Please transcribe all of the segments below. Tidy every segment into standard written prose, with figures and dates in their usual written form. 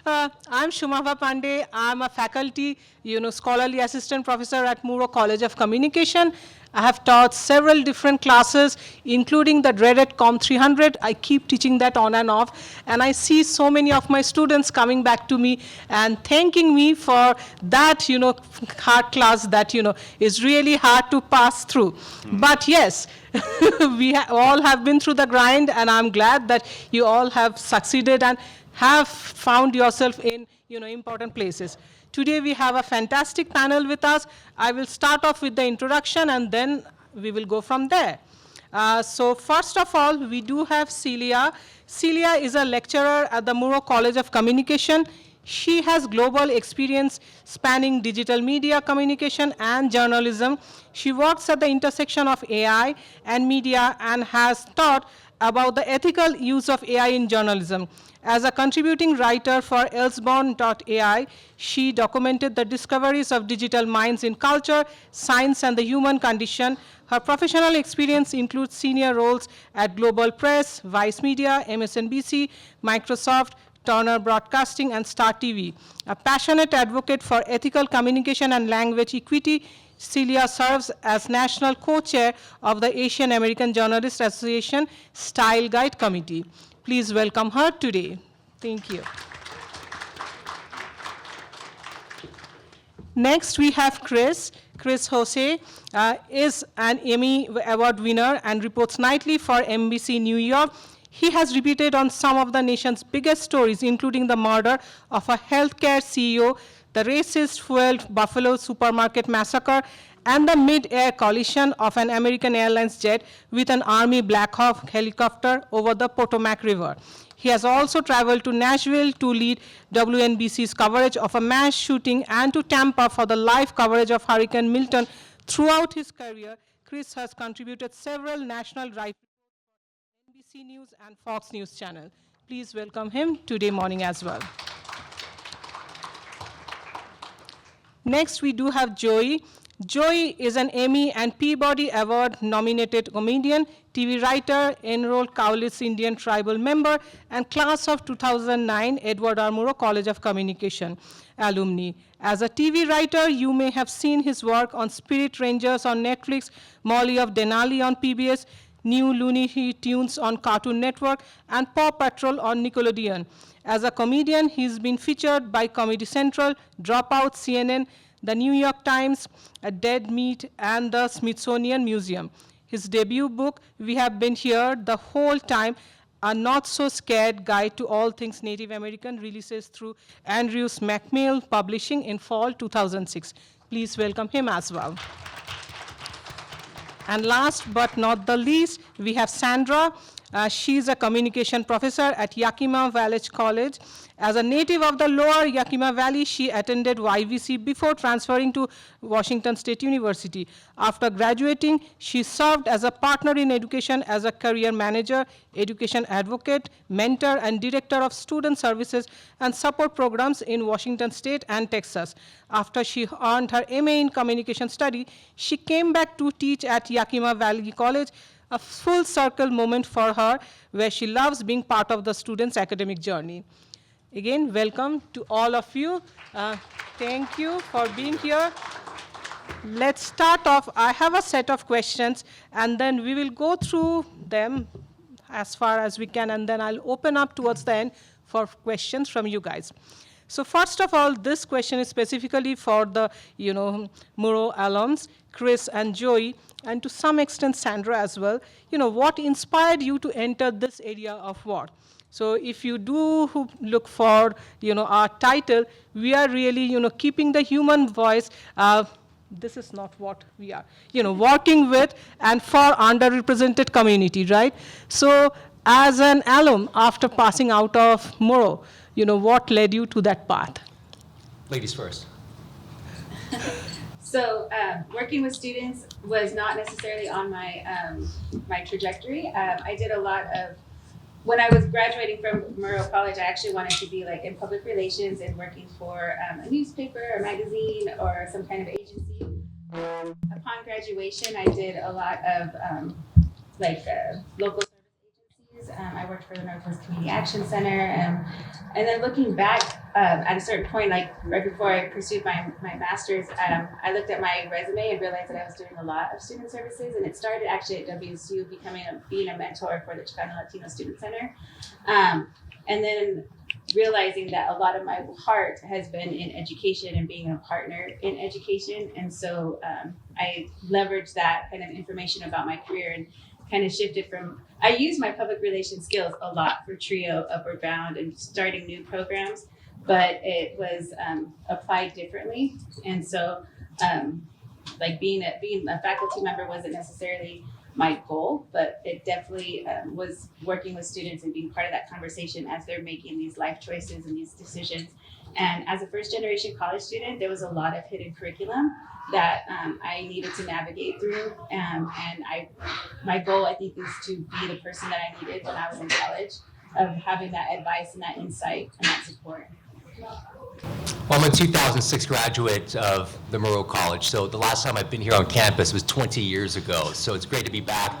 I'm Somava Pande. I'm a faculty, scholarly assistant professor at Murrow College of Communication. I have taught several different classes, including the dreaded Com 300. I keep teaching that on and off, and I see so many of my students coming back to me and thanking me for that, hard class that, is really hard to pass through. But yes, we all have been through the grind, and I'm glad that you all have succeeded and have found yourself in important places. Today we have a fantastic panel with us. I will start off with the introduction and then we will go from there. So first of all, we do have Celia. Celia is a lecturer at the Murrow College of Communication. She has global experience spanning digital media communication and journalism. She works at the intersection of AI and media and has taught about the ethical use of AI in journalism. As a contributing writer for Elseborn.AI, she documented the discoveries of digital minds in culture, science, and the human condition. Her professional experience includes senior roles at Global Press, Vice Media, MSNBC, Microsoft, Turner Broadcasting, and Star TV. A passionate advocate for ethical communication and language equity, Celia serves as national co-chair of the Asian American Journalists Association Style Guide Committee. Please welcome her today. Thank you. Next, we have Chris. Chris Jose is an Emmy Award winner and reports nightly for NBC New York. He has repeated on some of the nation's biggest stories, including the murder of a healthcare CEO, the racist-fueled Buffalo supermarket massacre, and the mid-air collision of an American Airlines jet with an Army Black Hawk helicopter over the Potomac River. He has also traveled to Nashville to lead WNBC's coverage of a mass shooting and to Tampa for the live coverage of Hurricane Milton. Throughout his career, Chris has contributed several national rights for NBC News and Fox News Channel. Please welcome him today morning as well. Next, we do have Joey. Joey is an Emmy and Peabody Award-nominated comedian, TV writer, enrolled Cowlitz Indian tribal member, and class of 2009 Edward R. Murrow College of Communication alumni. As a TV writer, you may have seen his work on Spirit Rangers on Netflix, Molly of Denali on PBS, New Looney Tunes on Cartoon Network, and Paw Patrol on Nickelodeon. As a comedian, he's been featured by Comedy Central, Dropout, CNN, the New York Times, Dead Meat, and the Smithsonian Museum. His debut book, We Have Been Here the Whole Time, a not-so-scared guide to all things Native American, releases through Andrews Macmillan Publishing in fall 2006. Please welcome him as well. And last but not the least, we have Sandra. She's a communication professor at Yakima Valley College. As a native of the lower Yakima Valley, she attended YVC before transferring to Washington State University. After graduating, she served as a partner in education as a career manager, education advocate, mentor, and director of student services and support programs in Washington State and Texas. After she earned her MA in communication study, she came back to teach at Yakima Valley College, a full circle moment for her where she loves being part of the students' academic journey. Again, welcome to all of you. Thank you for being here. Let's start off. I have a set of questions, and then we will go through them as far as we can, and then I'll open up towards the end for questions from you guys. So first of all, this question is specifically for the Murrow alums, Chris and Joey, and to some extent Sandra as well. What inspired you to enter this area of work? So if you do look for our title, we are really keeping the human voice. This is not what we are working with and for underrepresented community, right? So as an alum, after passing out of Murrow, what led you to that path? Ladies first. So working with students was not necessarily on my my trajectory. I did a lot of, when I was graduating from Murrow College, I actually wanted to be like in public relations and working for a newspaper or magazine or some kind of agency. Upon graduation, I did a lot of local service agencies. I worked for the Northwest Community Action Center. And then looking back, at a certain point, like right before I pursued my master's, I looked at my resume and realized that I was doing a lot of student services, and it started actually at WSU, being a mentor for the Chicano Latino Student Center, and then realizing that a lot of my heart has been in education and being a partner in education, and so I leveraged that kind of information about my career and kind of shifted from. I use my public relations skills a lot for TRIO, Upward Bound, and starting new programs, but it was applied differently. And so, like being a faculty member wasn't necessarily my goal, but it definitely was working with students and being part of that conversation as they're making these life choices and these decisions. And as a first generation college student, there was a lot of hidden curriculum that I needed to navigate through. And my goal, I think, is to be the person that I needed when I was in college, of having that advice and that insight and that support. Well, I'm a 2006 graduate of the Murrow College, so the last time I've been here on campus was 20 years ago, so it's great to be back.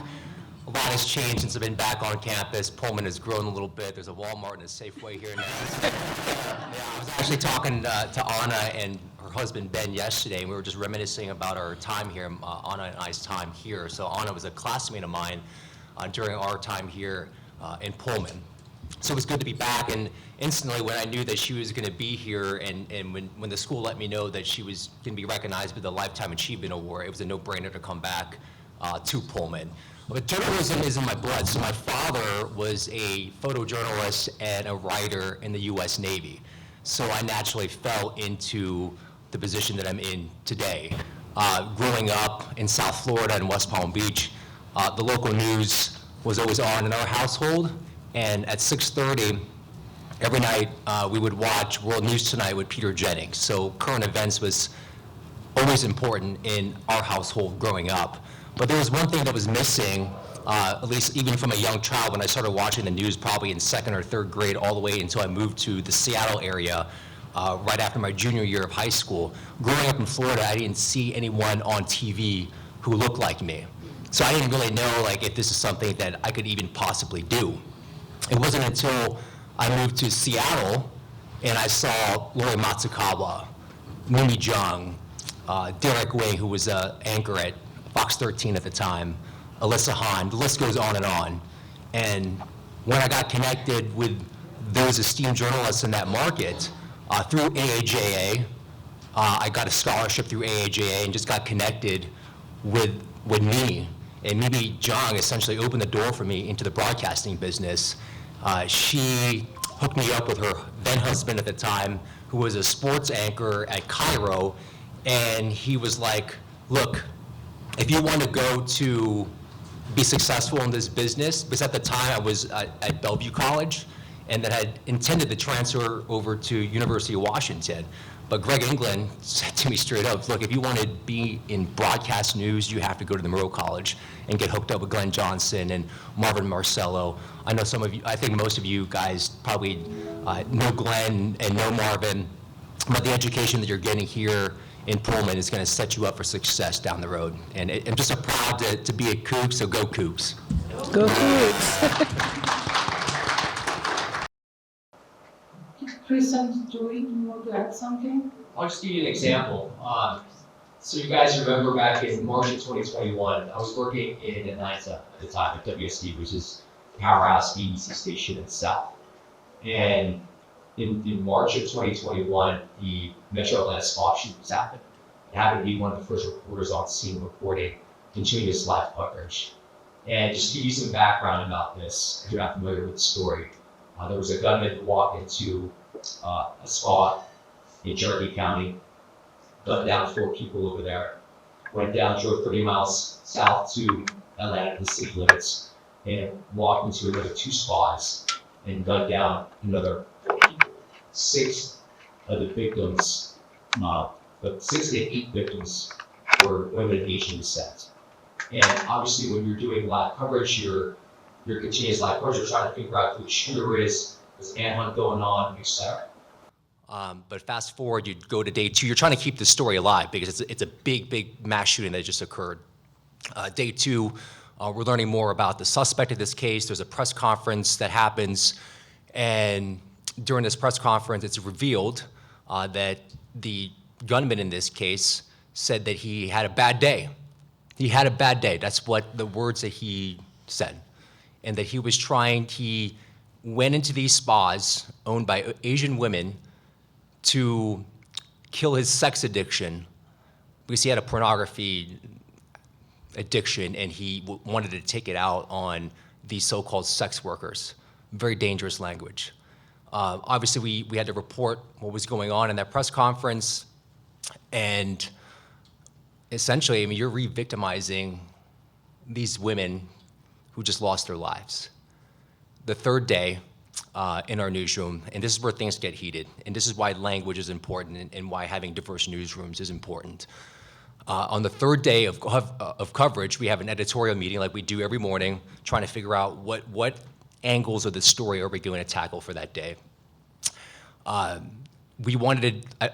A lot has changed since I've been back on campus. Pullman has grown a little bit. There's a Walmart and a Safeway here now. I was actually talking to Anna and her husband Ben yesterday, and we were just reminiscing about our time here, Anna and I's time here. So Anna was a classmate of mine during our time here in Pullman. So it was good to be back, and instantly when I knew that she was going to be here, and when the school let me know that she was going to be recognized with the Lifetime Achievement Award, it was a no-brainer to come back to Pullman. But journalism is in my blood. So my father was a photojournalist and a writer in the U.S. Navy. So I naturally fell into the position that I'm in today. Growing up in South Florida and West Palm Beach, the local news was always on in our household. And at 6:30, every night we would watch World News Tonight with Peter Jennings. So current events was always important in our household growing up. But there was one thing that was missing, at least even from a young child, when I started watching the news probably in second or third grade, all the way until I moved to the Seattle area right after my junior year of high school. Growing up in Florida, I didn't see anyone on TV who looked like me. So I didn't really know like if this is something that I could even possibly do. It wasn't until I moved to Seattle and I saw Lori Matsukawa, Mimi Jung, Derek Way, who was an anchor at Fox 13 at the time, Alyssa Hahn, the list goes on. And when I got connected with those esteemed journalists in that market, through AAJA, I got a scholarship through AAJA and just got connected with me. And Mimi Jung essentially opened the door for me into the broadcasting business. She hooked me up with her then husband at the time, who was a sports anchor at Cairo, and he was like, look, if you want to go to be successful in this business, because at the time I was at Bellevue College, and then had intended to transfer over to University of Washington. But Greg England said to me straight up, look, if you want to be in broadcast news, you have to go to the Murrow College and get hooked up with Glenn Johnson and Marvin Marcello. I know some of you, I think most of you guys probably know Glenn and know Marvin, but the education that you're getting here in Pullman is going to set you up for success down the road. And I'm just so proud to be a Cougs, so go Cougs. Go Cougs. Chris and Joey, do you want to add something? I'll just give you an example. So you guys remember back in March of 2021, I was working in Atlanta at the time at WSD, which is powerhouse BBC station in the South. And in March of 2021, the Metro Atlanta spot shoot was happening. It happened to be one of the first reporters on scene reporting continuous live coverage. And just to give you some background about this, if you're not familiar with the story, there was a gunman who walked into a spot in Cherokee County, gunned down 4 people over there, went down, drove 30 miles south to Atlanta, the city limits, and walked into another 2 spots and gunned down another 4 people. 6 of the victims, but 6 to 8 victims were women of Asian descent. And obviously when you're doing live coverage, your continuous live coverage, you're trying to figure out who the shooter is, there's manhunt going on, etc. But fast forward, you go to day 2, you're trying to keep the story alive because it's a big mass shooting that just occurred. Day 2, we're learning more about the suspect of this case. There's a press conference that happens, and during this press conference, it's revealed that the gunman in this case said that he had a bad day. He had a bad day. That's what the words that he said. And that he went into these spas owned by Asian women to kill his sex addiction because he had a pornography addiction and he wanted to take it out on these so-called sex workers. Very dangerous language. Obviously, we had to report what was going on in that press conference, and essentially, I mean, you're re-victimizing these women who just lost their lives. The third day in our newsroom, and this is where things get heated, and this is why language is important and why having diverse newsrooms is important. On the third day of coverage, we have an editorial meeting like we do every morning, trying to figure out what angles of the story are we going to tackle for that day. At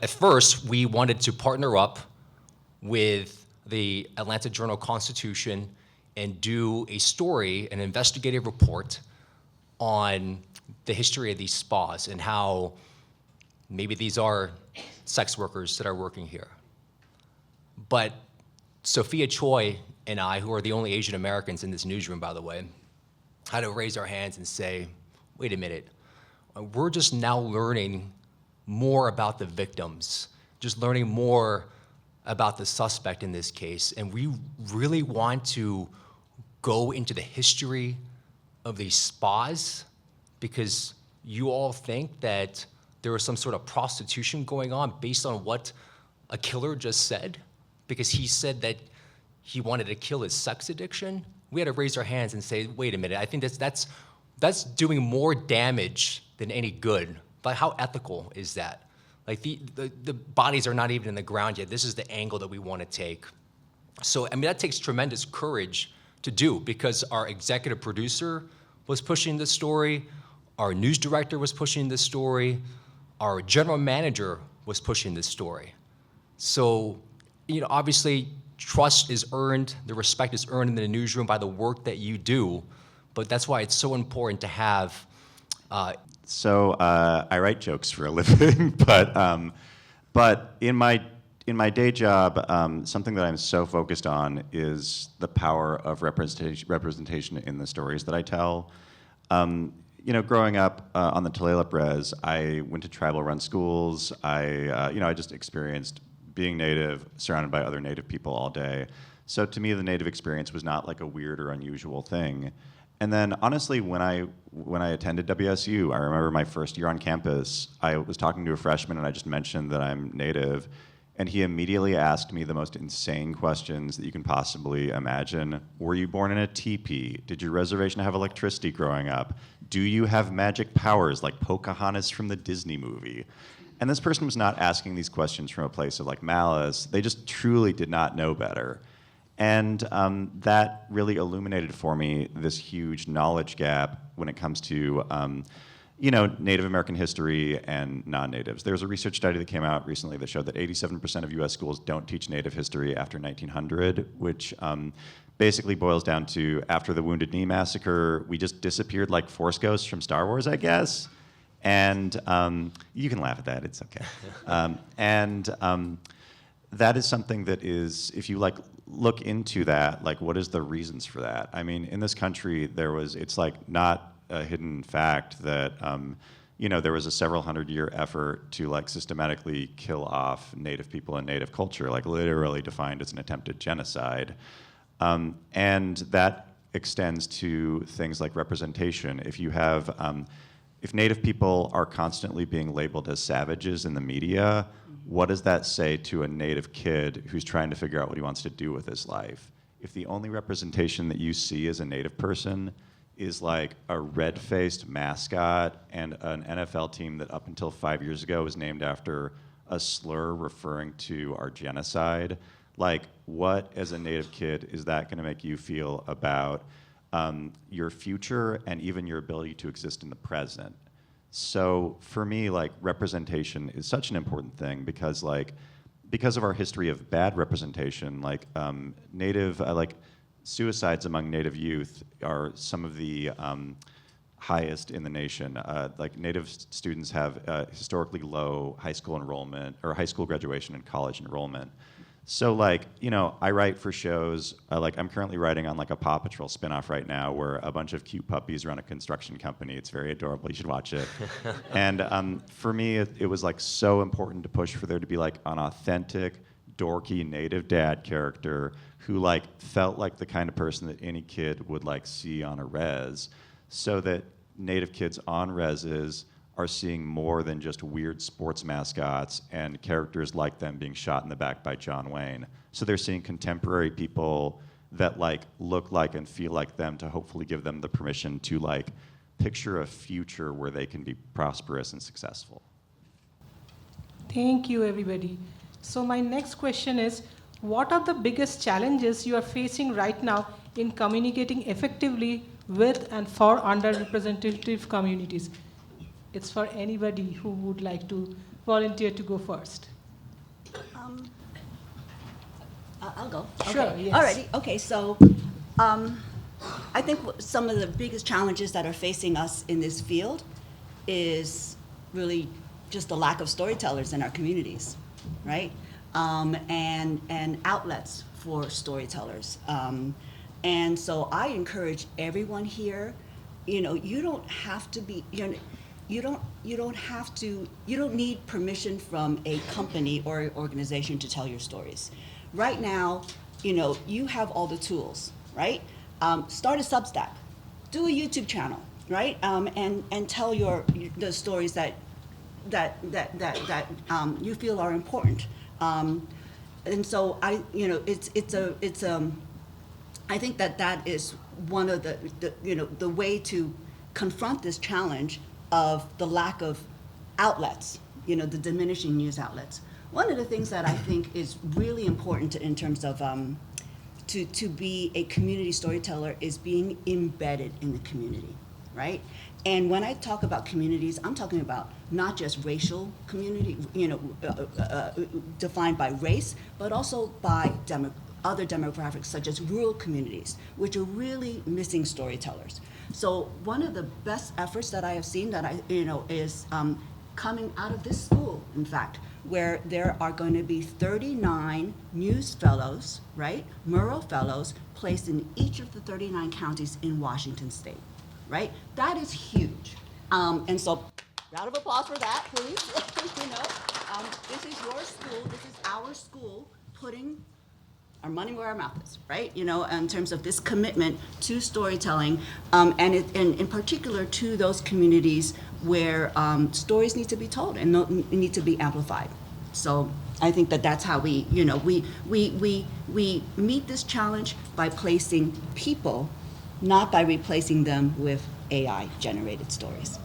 first, we wanted to partner up with the Atlanta Journal-Constitution and do a story, an investigative report on the history of these spas and how maybe these are sex workers that are working here. But Sophia Choi and I, who are the only Asian Americans in this newsroom, by the way, had to raise our hands and say, wait a minute, we're just now learning more about the victims, just learning more about the suspect in this case, and we really want to go into the history of these spas because you all think that there was some sort of prostitution going on based on what a killer just said, because he said that he wanted to kill his sex addiction. We had to raise our hands and say, wait a minute, I think that's doing more damage than any good. But how ethical is that? Like the bodies are not even in the ground yet. This is the angle that we want to take. So, I mean, that takes tremendous courage to do because our executive producer was pushing this story, our news director was pushing this story, our general manager was pushing this story. So, you know, obviously trust is earned, the respect is earned in the newsroom by the work that you do, but that's why it's so important to have. So I write jokes for a living, but in my day job, something that I'm so focused on is the power of representation in the stories that I tell. You know, growing up on the Tulalip Res, I went to tribal-run schools. I just experienced being Native, surrounded by other Native people all day. So to me, the Native experience was not like a weird or unusual thing. And then honestly, when I attended WSU, I remember my first year on campus, I was talking to a freshman and I just mentioned that I'm Native, and he immediately asked me the most insane questions that you can possibly imagine. Were you born in a teepee? Did your reservation have electricity growing up? Do you have magic powers like Pocahontas from the Disney movie? And this person was not asking these questions from a place of like malice. They just truly did not know better. And that really illuminated for me this huge knowledge gap when it comes to Native American history and non-natives. There was a research study that came out recently that showed that 87% of US schools don't teach Native history after 1900, which basically boils down to after the Wounded Knee Massacre, we just disappeared like Force ghosts from Star Wars, I guess. And you can laugh at that, it's okay. That is something that is, if you like look into that, like what is the reasons for that? I mean, in this country, it's like not a hidden fact that, there was a several hundred-year effort to like systematically kill off Native people and Native culture, like literally defined as an attempted genocide. And that extends to things like representation. If Native people are constantly being labeled as savages in the media, what does that say to a Native kid who's trying to figure out what he wants to do with his life? If the only representation that you see as a Native person is like a red-faced mascot and an NFL team that up until 5 years ago was named after a slur referring to our genocide, like what as a Native kid is that gonna make you feel about your future and even your ability to exist in the present? So for me, like representation is such an important thing because of our history of bad representation, like suicides among Native youth are some of the highest in the nation. Like Native students have historically low high school enrollment or high school graduation and college enrollment. So like, you know, I write for shows, like I'm currently writing on like a Paw Patrol spinoff right now where a bunch of cute puppies run a construction company. It's very adorable, you should watch it. And for me, it was like so important to push for there to be like an authentic, dorky Native dad character who like felt like the kind of person that any kid would like see on a res, so that Native kids on reses are seeing more than just weird sports mascots and characters like them being shot in the back by John Wayne. So they're seeing contemporary people that like look like and feel like them to hopefully give them the permission to like picture a future where they can be prosperous and successful. Thank you, everybody. So my next question is, what are the biggest challenges you are facing right now in communicating effectively with and for underrepresented communities? It's for anybody who would like to volunteer to go first. I'll go. Sure, Okay. yes. Alrighty. Okay, so I think some of the biggest challenges that are facing us in this field is really just the lack of storytellers in our communities, right? And outlets for storytellers. And so I encourage everyone here, you know, you don't have to be, you don't need permission from a company or organization to tell your stories. Right now, you know, you have all the tools, right? Start a Substack, do a YouTube channel, right? And tell the stories that you feel are important. And so I think that is one of the way to confront this challenge of the lack of outlets, the diminishing news outlets. One of the things that I think is really important in terms of to be a community storyteller is being embedded in the community, right? And when I talk about communities, I'm talking about not just racial community, defined by race, but also by other demographics such as rural communities, which are really missing storytellers. So one of the best efforts that I have seen is coming out of this school, in fact, where there are going to be 39 news fellows, right? Murrow fellows placed in each of the 39 counties in Washington state, right? That is huge. And so, round of applause for that, please. This is your school, this is our school putting our money where our mouth is, right? In terms of this commitment to storytelling, and in particular to those communities where stories need to be told and need to be amplified. So I think that's how we meet this challenge by placing people, not by replacing them with AI-generated stories.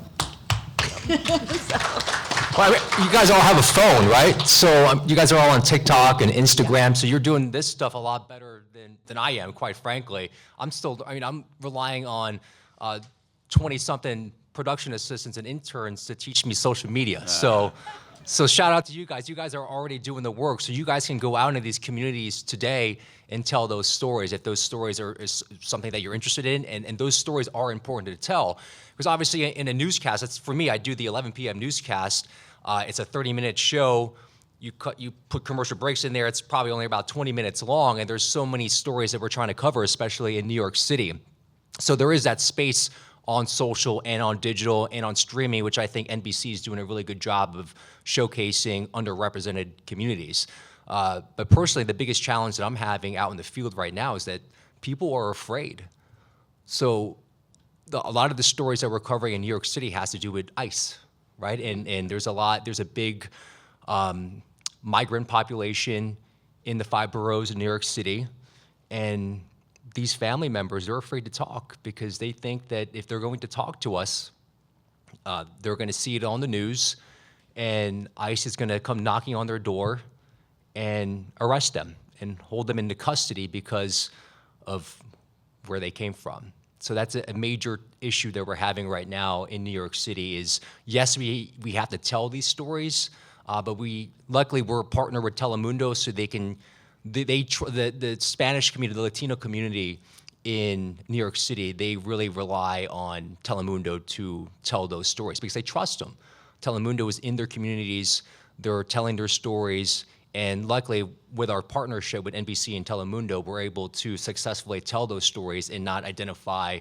Well, you guys all have a phone, right? So you guys are all on TikTok and Instagram, so you're doing this stuff a lot better than I am, quite frankly. I'm relying on 20-something production assistants and interns to teach me social media. So shout out to you guys. You guys are already doing the work, so you guys can go out into these communities today and tell those stories if those stories is something that you're interested in, and those stories are important to tell. Because obviously in a newscast, for me, I do the 11 p.m. newscast. It's a 30-minute show. You put commercial breaks in there. It's probably only about 20 minutes long, and there's so many stories that we're trying to cover, especially in New York City. So there is that space on social and on digital and on streaming, which I think NBC is doing a really good job of showcasing underrepresented communities. But personally, the biggest challenge that I'm having out in the field right now is that people are afraid. So a lot of the stories that we're covering in New York City has to do with ICE, right? And there's a big migrant population in the 5 boroughs in New York City, and these family members, they're afraid to talk because they think that if they're going to talk to us, they're going to see it on the news, and ICE is going to come knocking on their door and arrest them and hold them into custody because of where they came from. So that's a major issue that we're having right now in New York City is, yes, we have to tell these stories, but luckily we're a partner with Telemundo, so they can, the Spanish community, the Latino community in New York City, they really rely on Telemundo to tell those stories because they trust them. Telemundo is in their communities, they're telling their stories, and luckily with our partnership with NBC and Telemundo, we're able to successfully tell those stories and not identify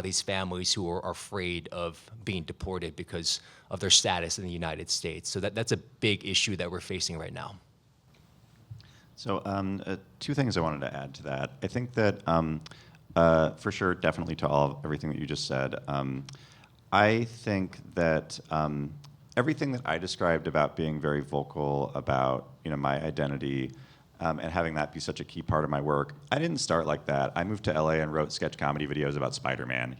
these families who are afraid of being deported because of their status in the United States. So that's a big issue that we're facing right now. So two things I wanted to add to that. I think that for sure, definitely to everything that you just said, I think that everything that I described about being very vocal about my identity and having that be such a key part of my work, I didn't start like that. I moved to LA and wrote sketch comedy videos about Spider-Man.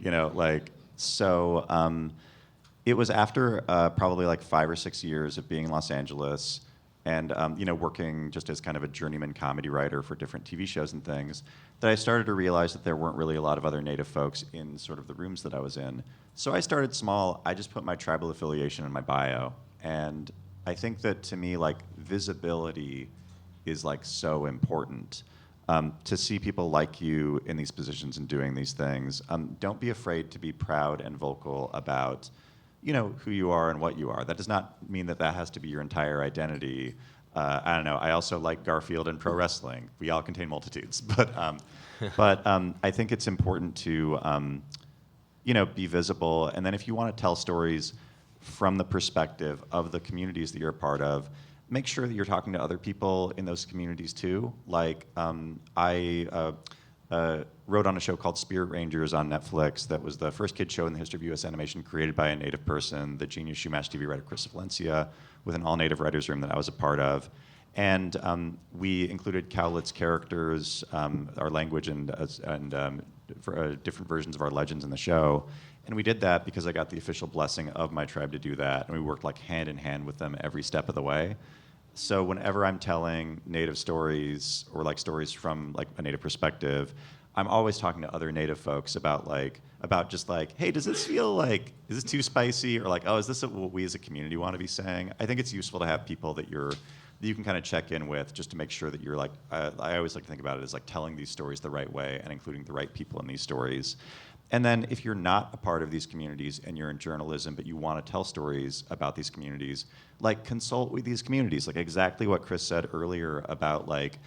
It was after probably like 5 or 6 years of being in Los Angeles and working just as kind of a journeyman comedy writer for different TV shows and things, that I started to realize that there weren't really a lot of other Native folks in sort of the rooms that I was in. So I started small. I just put my tribal affiliation in my bio. And I think that to me, like, visibility is like so important. To see people like you in these positions and doing these things. Don't be afraid to be proud and vocal about who you are and what you are. That does not mean that that has to be your entire identity. I don't know. I also like Garfield and pro wrestling. We all contain multitudes, but I think it's important to be visible. And then if you want to tell stories from the perspective of the communities that you're a part of, make sure that you're talking to other people in those communities too. Like I wrote on a show called Spirit Rangers on Netflix that was the first kids show in the history of U.S. animation created by a Native person, the genius Shumash TV writer Chris Valencia, with an all-Native writers' room that I was a part of. And we included Cowlitz characters, our language, and for, different versions of our legends in the show. And we did that because I got the official blessing of my tribe to do that, and we worked like hand in hand with them every step of the way. So whenever I'm telling Native stories or like stories from like a Native perspective, I'm always talking to other Native folks about just like, hey, does this feel like, is this too spicy? Or like, oh, is this what we as a community want to be saying? I think it's useful to have people that you can kind of check in with just to make sure that you're like, I always like to think about it as like telling these stories the right way and including the right people in these stories. And then if you're not a part of these communities and you're in journalism, but you want to tell stories about these communities, like consult with these communities, like exactly what Chris said earlier about like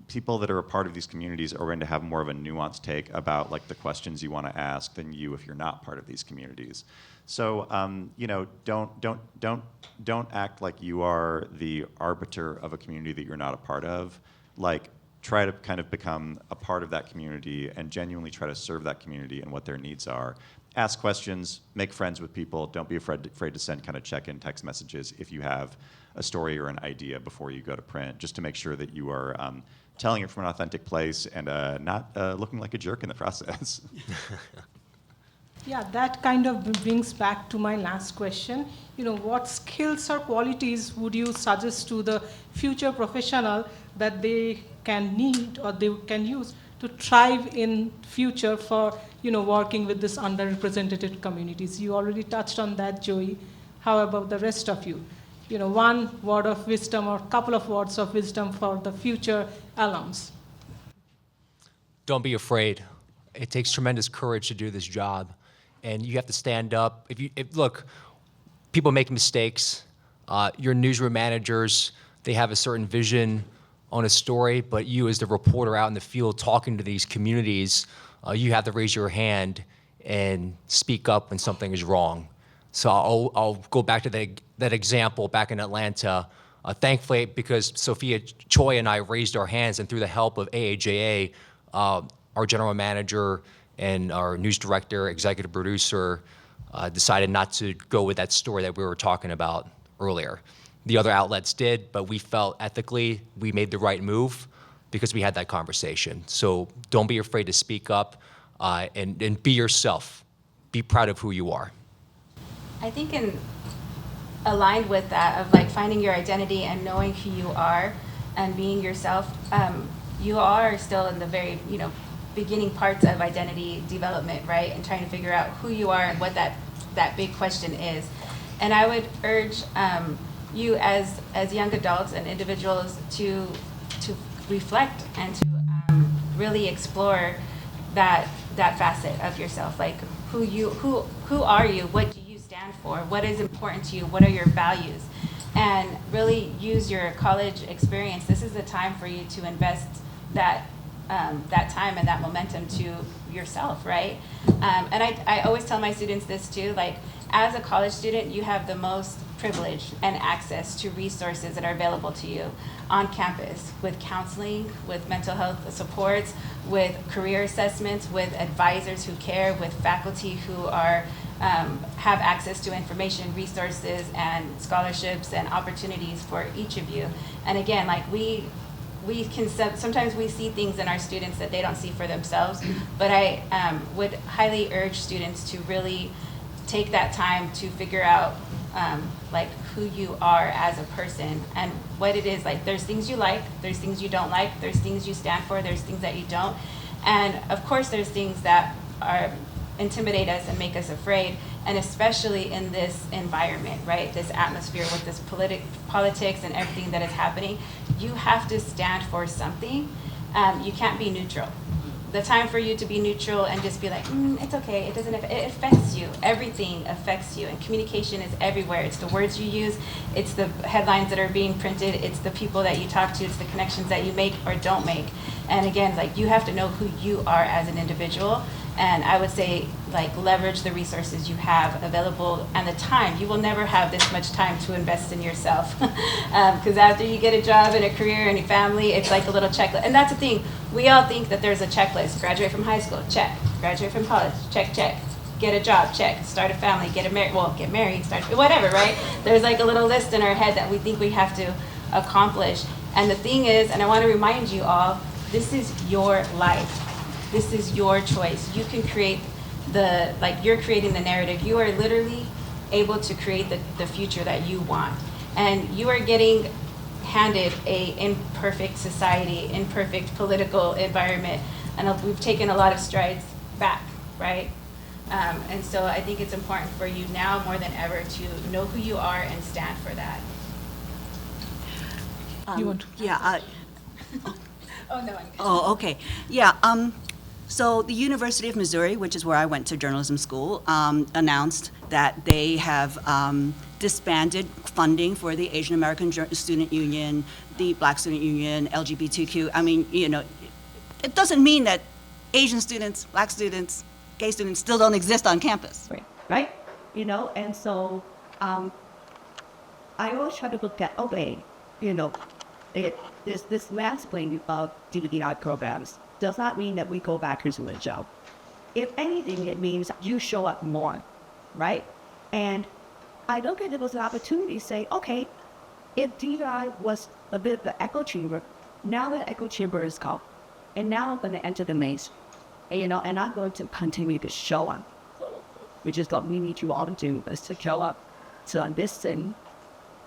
people that are a part of these communities are going to have more of a nuanced take about like the questions you want to ask than you if you're not part of these communities. So don't act like you are the arbiter of a community that you're not a part of. Like, try to kind of become a part of that community and genuinely try to serve that community and what their needs are. Ask questions, make friends with people. Don't be afraid to send kind of check-in text messages if you have a story or an idea before you go to print, just to make sure that you are telling it from an authentic place and not looking like a jerk in the process. Yeah, that kind of brings back to my last question. What skills or qualities would you suggest to the future professional that they can need or they can use to thrive in future for, working with this underrepresented communities? You already touched on that, Joey. How about the rest of you? One word of wisdom or couple of words of wisdom for the future alums. Don't be afraid. It takes tremendous courage to do this job. And you have to stand up. Look, people make mistakes. Your newsroom managers, they have a certain vision on a story, but you as the reporter out in the field talking to these communities, you have to raise your hand and speak up when something is wrong. So I'll go back to that example back in Atlanta. Thankfully, because Sophia Choi and I raised our hands, and through the help of AAJA, our general manager and our news director, executive producer, decided not to go with that story that we were talking about earlier. The other outlets did, but we felt ethically we made the right move because we had that conversation. So don't be afraid to speak up and be yourself. Be proud of who you are. I think aligned with that of like finding your identity and knowing who you are and being yourself, you are still in the very, beginning parts of identity development, right? And trying to figure out who you are and what that big question is. And I would urge you as young adults and individuals to reflect and to really explore that facet of yourself, like who are you, what do you stand for, what is important to you, what are your values, and really use your college experience. This is the time for you to invest that time and that momentum to yourself, right? And I always tell my students this too, like, as a college student, you have the most privilege and access to resources that are available to you on campus, with counseling, with mental health supports, with career assessments, with advisors who care, with faculty who are have access to information, resources, and scholarships and opportunities for each of you. And again, like we can sometimes we see things in our students that they don't see for themselves, but I would highly urge students to really take that time to figure out like who you are as a person and what it is. Like, there's things you like, there's things you don't like, there's things you stand for, there's things that you don't, and of course there's things that are intimidate us and make us afraid, and especially in this environment, right, this atmosphere with this politics and everything that is happening, you have to stand for something. You can't be neutral. The time for you to be neutral and just be like, it's okay, it doesn't, it affects you. Everything affects you, and communication is everywhere. It's the words you use, it's the headlines that are being printed, it's the people that you talk to, it's the connections that you make or don't make. And again, like, you have to know who you are as an individual. And I would say, like, leverage the resources you have available and the time. You will never have this much time to invest in yourself. Because after you get a job and a career and a family, it's like a little checklist. And that's the thing. We all think that there's a checklist. Graduate from high school, check. Graduate from college, check, check. Get a job, check. Start a family, get married, start, whatever, right? There's like a little list in our head that we think we have to accomplish. And the thing is, and I want to remind you all, this is your life. This is your choice. You can create you're creating the narrative. You are literally able to create the future that you want. And you are getting handed a imperfect society, imperfect political environment. And we've taken a lot of strides back, right? And so I think it's important for you now more than ever to know who you are and stand for that. You want to? Yeah. Oh, no. Oh, okay. Yeah. So the University of Missouri, which is where I went to journalism school, announced that they have disbanded funding for the Asian American Student Union, the Black Student Union, LGBTQ. I mean, it doesn't mean that Asian students, Black students, gay students still don't exist on campus. Right? And so I always try to look at, this mansplaining of DEI programs does not mean that we go back into the job. If anything, it means you show up more, right? And I look at it as an opportunity to say, okay, if DEI was a bit of the echo chamber, now the echo chamber is gone. And now I'm going to enter the maze. And I'm going to continue to show up, which is what we need you all to do, is to show up, to listen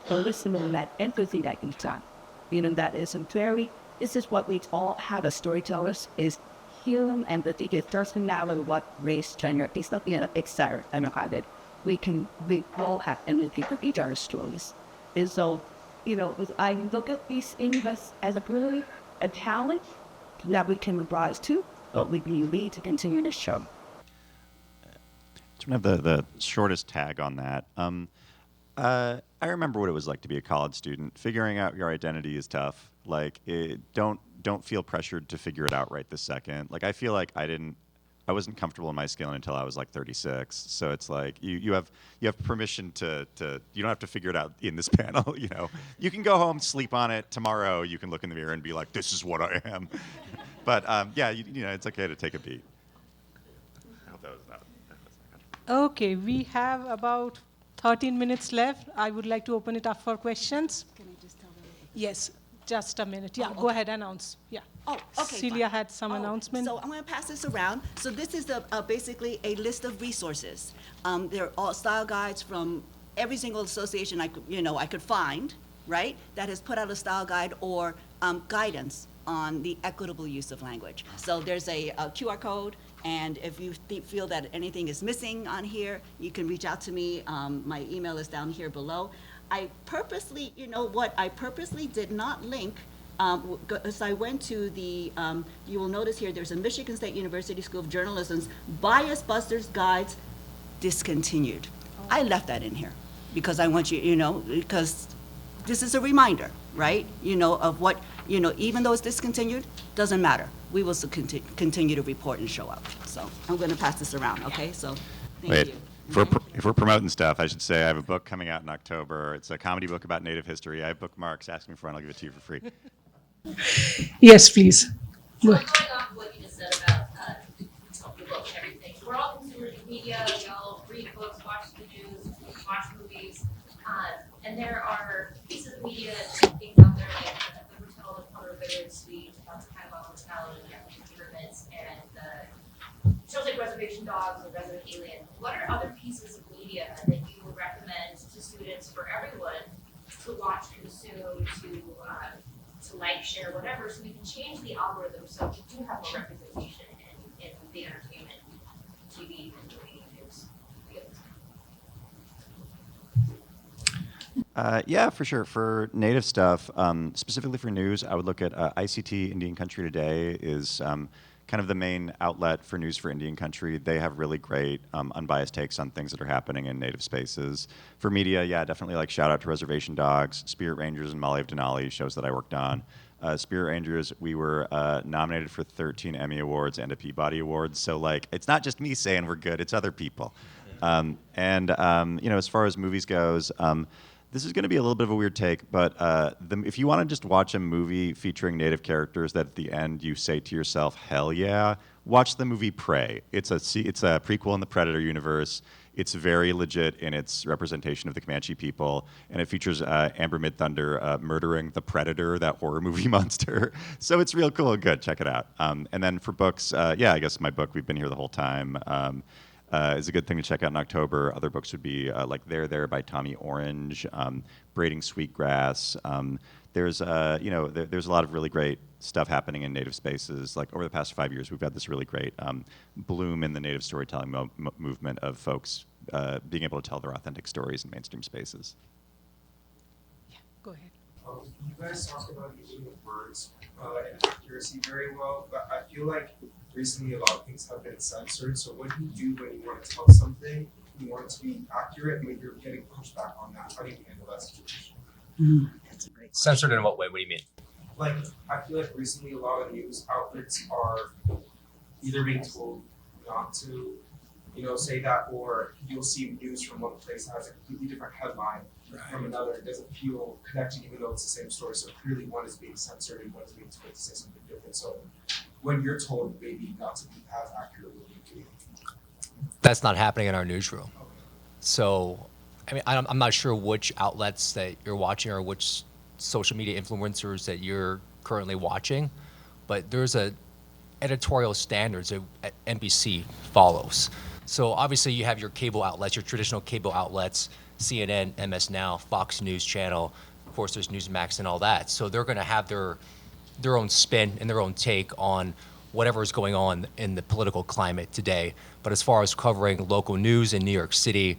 to that empathy that you've done. That is this is what we all have as storytellers, is human empathy. It doesn't matter what race, gender, it's not etc. We all have empathy for each other's stories. And so, I look at these things as a talent that we can rise to, but we need to continue to show. Just want to have the shortest tag on that. I remember what it was like to be a college student. Figuring out your identity is tough. Like, don't feel pressured to figure it out right this second. Like, I feel like I wasn't comfortable in my skin until I was like 36. So it's like you have permission to you don't have to figure it out in this panel. You can go home, sleep on it. Tomorrow you can look in the mirror and be like, this is what I am. But it's okay to take a beat. I hope that was not. Okay, we have about 13 minutes left. I would like to open it up for questions. Can I just tell them? Yes, just a minute. Yeah, Oh, go okay. ahead, announce. Yeah. Oh, okay. Celia fine. had some announcement. So I'm going to pass this around. So this is basically a list of resources. They're all style guides from every single association I could find, right, that has put out a style guide or guidance on the equitable use of language. So there's a QR code, and if you feel that anything is missing on here, you can reach out to me. My email is down here below. I purposely did not link as I went to the, you will notice here, there's a Michigan State University School of Journalism's Bias Busters Guides discontinued. I left that in here because I want you, because this is a reminder, right? Of what, even though it's discontinued, doesn't matter. We will still continue to report and show up. So I'm going to pass this around, okay? So, thank Wait, you. if we're promoting stuff, I should say I have a book coming out in October. It's a comedy book about Native history. I have bookmarks. Ask me for one. I'll give it to you for free. Yes, please. So going off of what you just said about the book and everything, we're all consumers of media. We all read books, watch the news, watch movies, and there are pieces of media and things out there like the Hotel, the Color Very Sweet, that's kind of hospitality, pyramids, and shows like Reservation Dogs and Resident Alien. What are other pieces of media that you would recommend to students, for everyone, to watch, consume, to like, share, whatever, so we can change the algorithm so we do have more representation in the entertainment, TV, and media news? Yeah, for sure. For Native stuff, specifically for news, I would look at ICT, Indian Country Today, is kind of the main outlet for news for Indian country. They have really great unbiased takes on things that are happening in Native spaces. For media, yeah, definitely like shout out to Reservation Dogs, Spirit Rangers, and Molly of Denali, shows that I worked on. Spirit Rangers, we were nominated for 13 Emmy Awards and a Peabody Award. So like, it's not just me saying we're good, it's other people. As far as movies goes, this is going to be a little bit of a weird take, but if you want to just watch a movie featuring Native characters that at the end you say to yourself, hell yeah, watch the movie Prey. It's a prequel in the Predator universe. It's very legit in its representation of the Comanche people, and it features Amber Midthunder murdering the Predator, that horror movie monster. So it's real cool and good. Check it out. And then for books, I guess my book, We've Been Here the Whole Time, is a good thing to check out in October. Other books would be like There by Tommy Orange, Braiding Sweetgrass. There's a lot of really great stuff happening in Native spaces. Like over the past 5 years, we've had this really great bloom in the Native storytelling movement of folks being able to tell their authentic stories in mainstream spaces. Yeah, go ahead. You guys talked about using the words and accuracy very well, but I feel like recently a lot of things have been censored. So what do you do when you want to tell something, you want it to be accurate, but you're getting pushed back on that? How do you handle that situation? That's a great Censored in what way? What do you mean? Like, I feel like recently a lot of news outlets are either being told not to, say that, or you'll see news from one place that has a completely different headline from another. It doesn't feel connected, even though it's the same story. So clearly one is being censored and one is being told to say something different. So when you're told maybe not to be as accurate, what do you do? That's not happening in our newsroom. So, I mean, I'm not sure which outlets that you're watching or which social media influencers that you're currently watching, but there's a editorial standards that NBC follows. So obviously you have your cable outlets, your traditional cable outlets, CNN, MS Now, Fox News Channel, of course there's Newsmax and all that. So they're gonna have their own spin and their own take on whatever is going on in the political climate today. But as far as covering local news in New York City,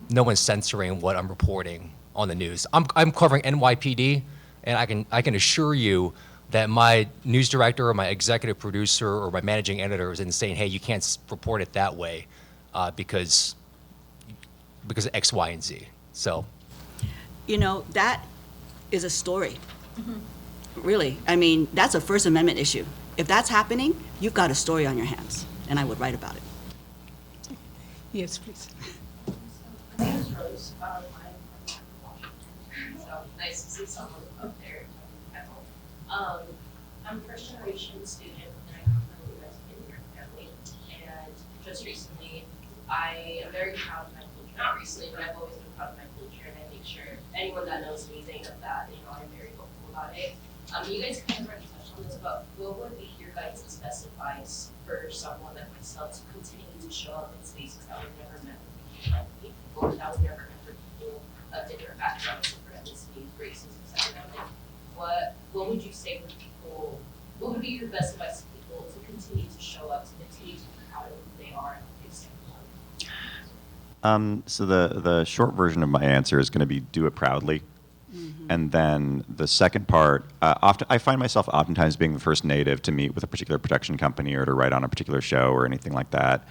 no one's censoring what I'm reporting on the news. I'm covering NYPD, and I can assure you that my news director or my executive producer or my managing editor isn't saying, hey, you can't report it that way because of X, Y, and Z. So, that is a story. Really, I mean, that's a First Amendment issue. If that's happening, you've got a story on your hands, and I would write about it. Yes, please. My name is Rose. So nice to see someone up there. I'm a first generation student, and I come from a U.S. immigrant family. And just recently, I am very proud of my culture. Not recently, but I've always been proud of my culture, and I make sure anyone that knows me, they know that. I'm very vocal about it. You guys kind of already touched on this, but what would be your guys' best advice for someone like myself to continue to show up in spaces that were never meant for people, that were never meant for people of different backgrounds, different ethnicities, races, etc. Like, what would you say for people? What would be your best advice to people to continue to show up, to continue to be proud of who they are and stand up? So the short version of my answer is going to be do it proudly. And then the second part, often I find myself oftentimes being the first native to meet with a particular production company or to write on a particular show or anything like that.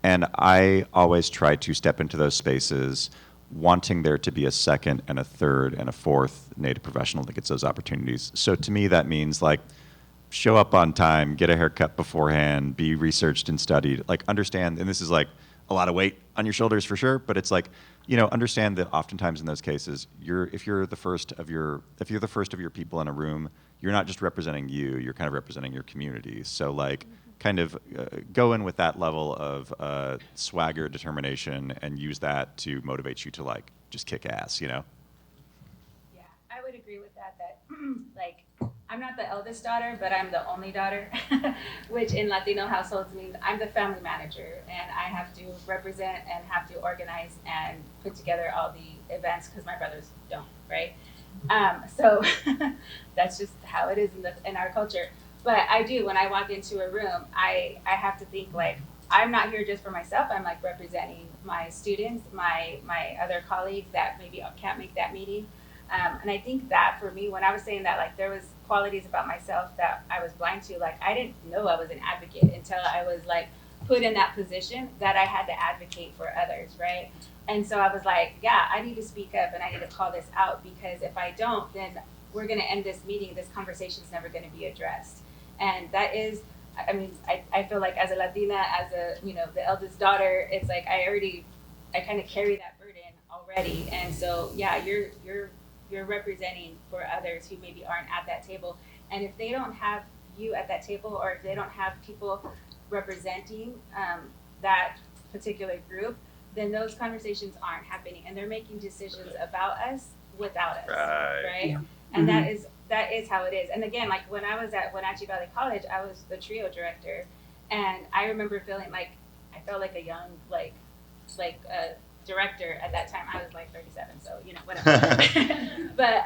And I always try to step into those spaces wanting there to be a second and a third and a fourth native professional that gets those opportunities. So to me, that means like show up on time, get a haircut beforehand, be researched and studied, like understand, and this is like a lot of weight on your shoulders for sure, but it's like, you know, understand that oftentimes in those cases, if you're the first of your people in a room, you're not just representing you, you're kind of representing your community. So like, kind of go in with that level of swagger, determination, and use that to motivate you to like just kick ass, you know? Yeah, I would agree with that, like, I'm not the eldest daughter, but I'm the only daughter, which in Latino households means I'm the family manager, and I have to represent and have to organize and put together all the events because my brothers don't, right? So that's just how it is in our culture. But I do, when I walk into a room, I have to think like, I'm not here just for myself. I'm like representing my students, my other colleagues that maybe can't make that meeting. And I think that for me, when I was saying that, like there was qualities about myself that I was blind to, like I didn't know I was an advocate until I was like put in that position that I had to advocate for others, right? And so I was like, yeah, I need to speak up and I need to call this out, because if I don't, then we're gonna end this meeting, this conversation's never gonna be addressed. And that is, I mean, I feel like as a Latina, as a, you know, the eldest daughter, it's like I kind of carry that burden already. And so, yeah, you're representing for others who maybe aren't at that table. And if they don't have you at that table, or if they don't have people representing that particular group, then those conversations aren't happening, and they're making decisions about us without us, right? Yeah. And that is how it is. And again, like when I was at Wenatchee Valley College, I was the trio director, and I remember feeling like I felt like a young director at that time. I was like 37, so you know, whatever. But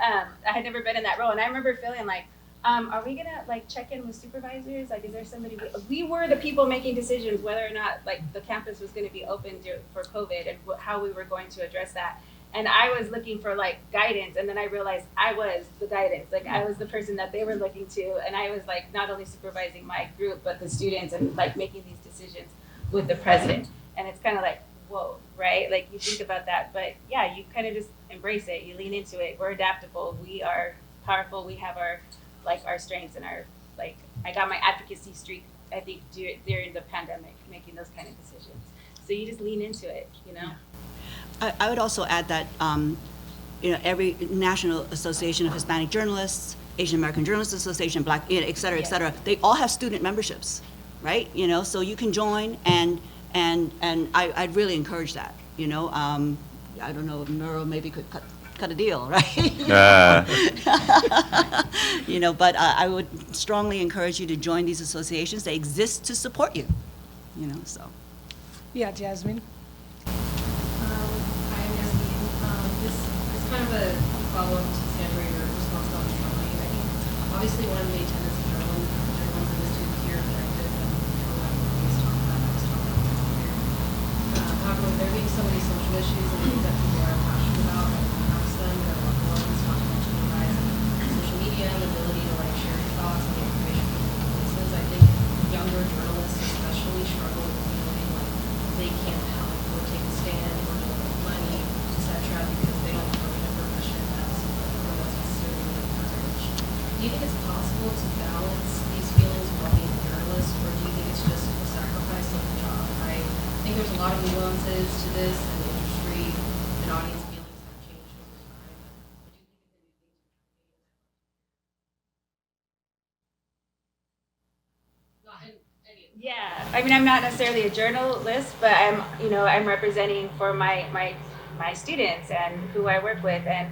I had never been in that role, and I remember feeling like, are we gonna like check in with supervisors? Like, is there somebody? We were the people making decisions whether or not like the campus was going to be open for COVID and how we were going to address that. And I was looking for like guidance, and then I realized I was the guidance. Like I was the person that they were looking to, and I was like not only supervising my group but the students, and like making these decisions with the president. And it's kind of like, whoa, right? Like you think about that, but yeah, you kind of just embrace it. You lean into it. We're adaptable. We are powerful. We have our strengths and our like. I got my advocacy streak, I think, during the pandemic, making those kind of decisions. So you just lean into it, you know. I would also add that, you know, every National Association of Hispanic Journalists, Asian American Journalists Association, Black, you know, et cetera, they all have student memberships, right? You know, so you can join, and I'd really encourage that, you know. I don't know, Murrow maybe could cut a deal, right? You know, but I would strongly encourage you to join these associations. They exist to support you, you know, so. Yeah, Jasmine. This is kind of a follow-up to Sandra, your response about journaling. I think obviously one of the main tenets of journaling is to appear objective and what we talk about. However, with there being so many social issues and things that people are passionate about, and perhaps them, their loved ones, not to mention the rise of social media and the ability to like share your thoughts and get information from different places, I think younger journalists especially struggle with feeling like they can't help or take a stand or donate money, etc., because they don't work in a profession that's necessarily encouraged. Do you think it's possible to balance these feelings while being a journalist, or do you think it's just a sacrifice of the job? I think there's a lot of nuances to this, and the industry and audience feelings have changed over time. What do you think of the new things? Not in any of Yeah, I mean, I'm not necessarily a journalist, but I'm representing for my students and who I work with, and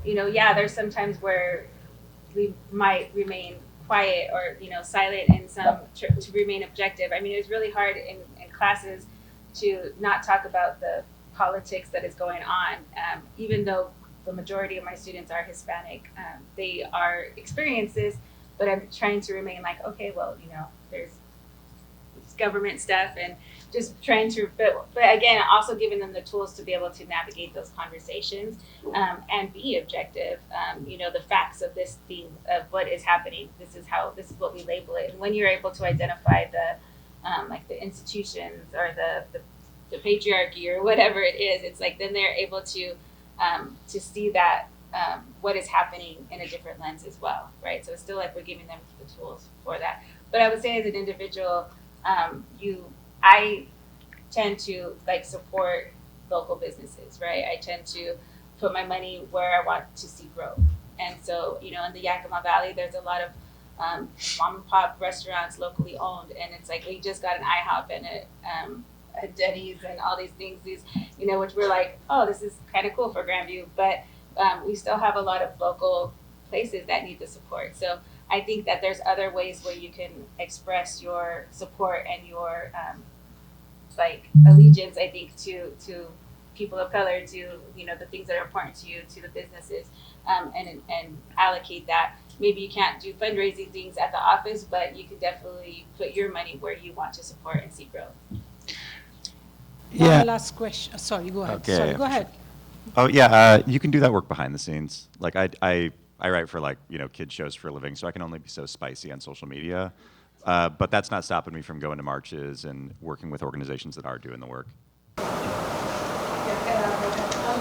yeah, there's some times where we might remain quiet or silent in some to remain objective. I mean, it was really hard in classes to not talk about the politics that is going on, even though the majority of my students are Hispanic. They are experienced this, but I'm trying to remain like, okay, well, there's government stuff and just trying to, but again, also giving them the tools to be able to navigate those conversations and be objective. The facts of this thing, of what is happening. This is what we label it. And when you're able to identify the institutions or the patriarchy or whatever it is, it's like then they're able to see that what is happening in a different lens as well, right? So it's still like we're giving them the tools for that. But I would say as an individual, I tend to like support local businesses, right? I tend to put my money where I want to see growth. And so, in the Yakima Valley, there's a lot of mom and pop restaurants locally owned, and it's like we just got an IHOP and a Denny's and all these things, which we're like, oh, this is kind of cool for Grandview, but we still have a lot of local places that need the support. So I think that there's other ways where you can express your support and your allegiance, I think, to people of color, to the things that are important to you, to the businesses, and allocate that. Maybe you can't do fundraising things at the office, but you could definitely put your money where you want to support and see growth. One last question. Sorry, go ahead. Okay. Sorry, go ahead. Oh yeah, you can do that work behind the scenes. Like I write for kid shows for a living, so I can only be so spicy on social media. But that's not stopping me from going to marches and working with organizations that are doing the work. I'm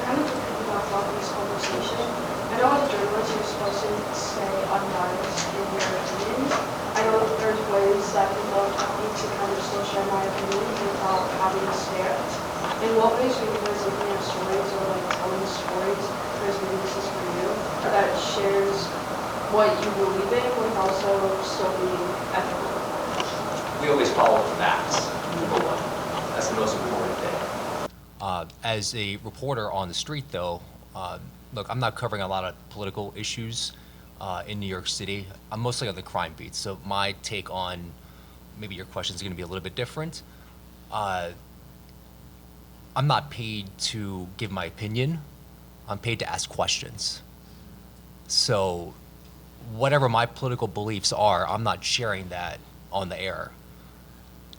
kind of thinking about this conversation. I know as a journalist you're supposed to stay unbiased in your opinions. I know there's ways that people need to kind of still share my opinion without having to stare. In what ways are you guys looking at stories or telling stories, because maybe this is for you, that shares what you believe in with also still being ethical? We always follow the facts, number one. That's the most important thing. As a reporter on the street, though, look, I'm not covering a lot of political issues in New York City. I'm mostly on the crime beat, so my take on maybe your question is going to be a little bit different. I'm not paid to give my opinion. I'm paid to ask questions. So whatever my political beliefs are, I'm not sharing that on the air.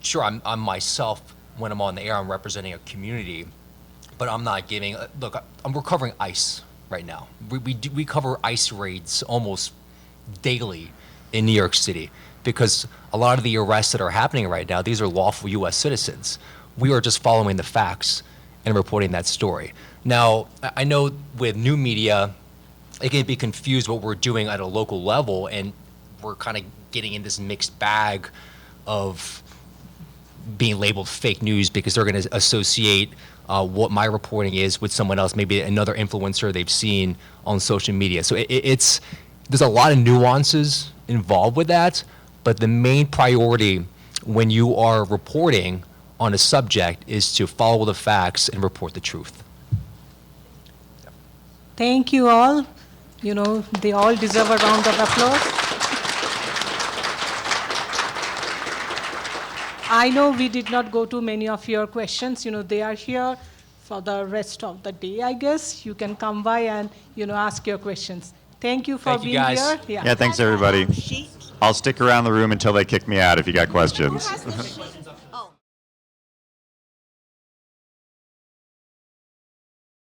Sure, I'm myself when I'm on the air, I'm representing a community, but I'm not giving, look, we're covering ICE right now. We cover ICE raids almost daily in New York City because a lot of the arrests that are happening right now, these are lawful US citizens. We are just following the facts and reporting that story. Now, I know with new media, it can be confused what we're doing at a local level, and we're kind of getting in this mixed bag of being labeled fake news because they're going to associate what my reporting is with someone else, maybe another influencer they've seen on social media. So there's a lot of nuances involved with that, but the main priority when you are reporting on a subject is to follow the facts and report the truth. Thank you all. They all deserve a round of applause. I know we did not go to many of your questions. They are here for the rest of the day, I guess. You can come by and, ask your questions. Thank you for being guys. here. Yeah, thanks everybody. I'll stick around the room until they kick me out if you got questions.